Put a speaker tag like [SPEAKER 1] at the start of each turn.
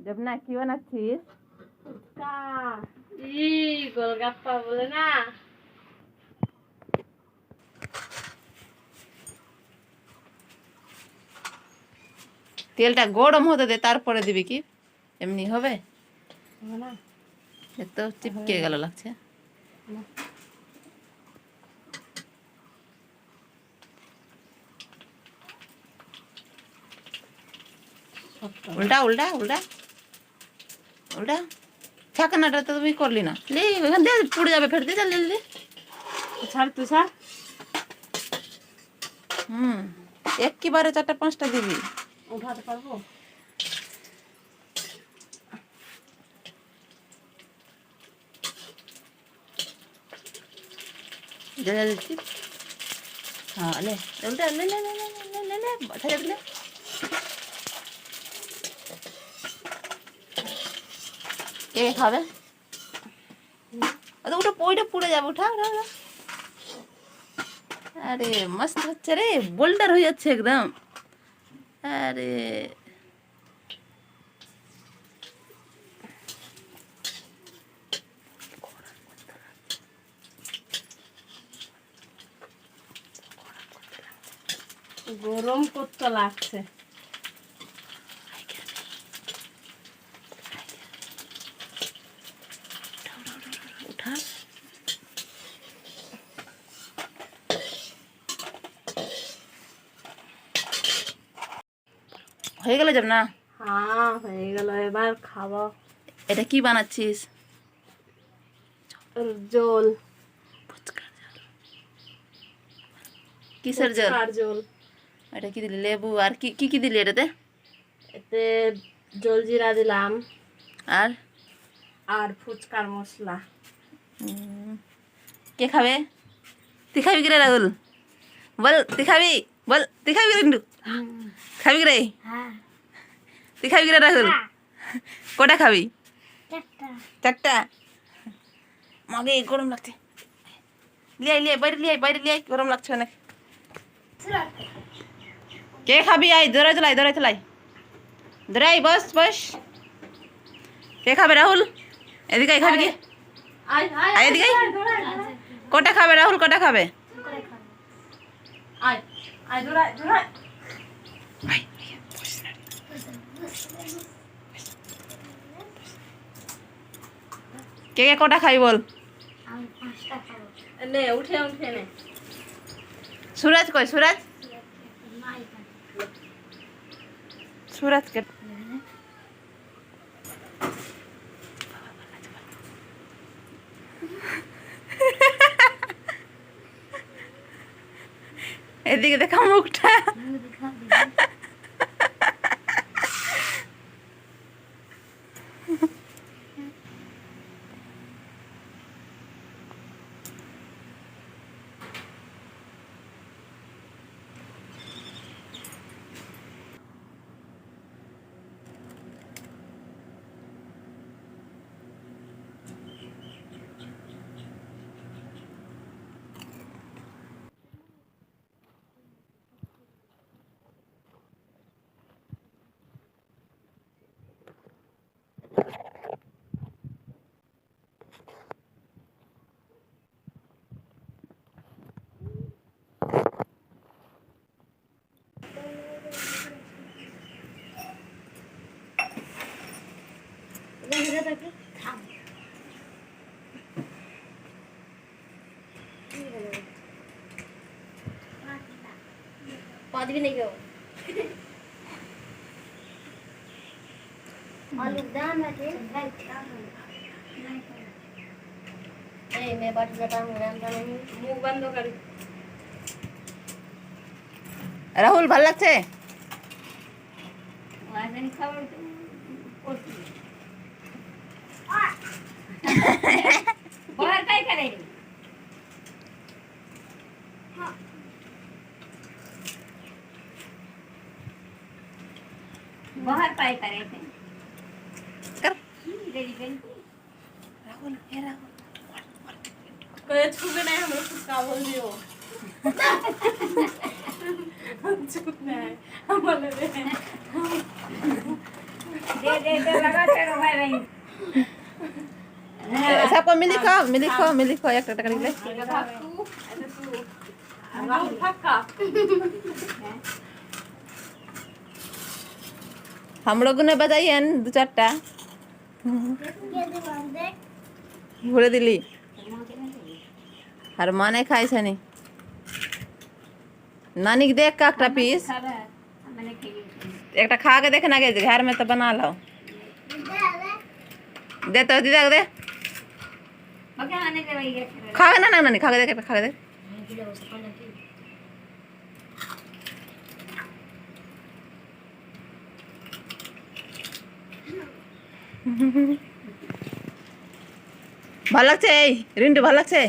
[SPEAKER 1] জমনা কি বানাচ্ছিস?
[SPEAKER 2] গোলগাপ্পা বলে না।
[SPEAKER 1] তেলটা গরম হতে দে, তারপরে দিবি। কি এমনি হবে? তো চিপকে গেল লাগছে। উল্টা উল্টা উল্টা উল্টা। ছাকানাটা তো তুমি করলি না। লে ওখান দিয়ে পুড়ে যাবে, ফের দিয়ে লে।
[SPEAKER 2] ছাড় তুই ছাড়।
[SPEAKER 1] একবারে 4-5টা দিবি।
[SPEAKER 2] উঠাতে পারবো?
[SPEAKER 1] হ্যাঁ লে উল্টা লে লে লে লে লে লে ছেড়ে দিলে। কে খাবে? ওটা ওইটা পুড়ে যাবে। উঠা উঠা উঠা। আরে মস্ত হচ্ছে রে, বোল্ডার হয়ে যাচ্ছে একদম। আরে
[SPEAKER 2] গরম করতে লাগছে।
[SPEAKER 1] উঠা। হয়ে গেল যাব না?
[SPEAKER 2] হ্যাঁ হয়ে গেল, এবার খাবো।
[SPEAKER 1] এটা কি বানাচ্ছিস?
[SPEAKER 2] জল।
[SPEAKER 1] কিসের জল?
[SPEAKER 2] জল।
[SPEAKER 1] এটা কি দিলি? লেবু আর কি কি কি দিলি এটাতে?
[SPEAKER 2] এতে জলজিরা দিলাম
[SPEAKER 1] আর
[SPEAKER 2] আর ফুচকার মশলা।
[SPEAKER 1] কে খাবে? তুই খাবি কি রে রাহুল? বল তুই খাবি? বল তুই খাবি কি রে? খাবি কি রে? তুই খাবি কি রে রাহুল? কটা খাবি? 4টা। মাগে গরম লাগছে। লিয়াই লিয়াই বাইরে লিয়াই, বাইরে লিয়াই, গরম লাগছে অনেক। কে খাবি? আই দৌড়াই চলাই, দৌড়াই চলাই, দৌড়াই। বস বস। কে খাবে রাহুল? এদিকে আয়, খাবি কি? আয় এদিকে আয়। কটা খাবে রাহুল? কটা খাবে?
[SPEAKER 2] আয় আয় দৌড়াই দৌড়াই।
[SPEAKER 1] কে কে কটা খাবি বল?
[SPEAKER 2] নে উঠে উঠে নে।
[SPEAKER 1] সুরাজ কই? সুরাজ সুরাজ কে? এদিকে দেখা মুখটা।
[SPEAKER 3] भी नहीं गयो आलू दान में थे ए मैं बैठ जाता हूं राम नहीं
[SPEAKER 2] মুখ বন্ধ কর।
[SPEAKER 1] রাহুল ভাল লাগছে?
[SPEAKER 3] वाजन खाओ बाहर काय करे बाहर काय करे थे
[SPEAKER 1] कर
[SPEAKER 3] रेडी बन
[SPEAKER 1] राहुल। हे राहुल
[SPEAKER 2] कोई छुपे नहीं, हम लोग का बोल दियो चुप नहीं हमारे
[SPEAKER 1] सबको मिली खाओ एक टका दिले
[SPEAKER 2] এটা ভাগ তু এটা তু আর রাহুল ফাক্কা
[SPEAKER 1] हम लोगों ने बजाई है दो चारटा घुरे दिली और माने खाई छनी नानी के देख का একটা पीस एक खा के देख ना के घर में तो बना लो दे तो दीदा दे खा के ना नानी खा के देख ভালো লাগছে এই রিন্টু ভালো লাগছে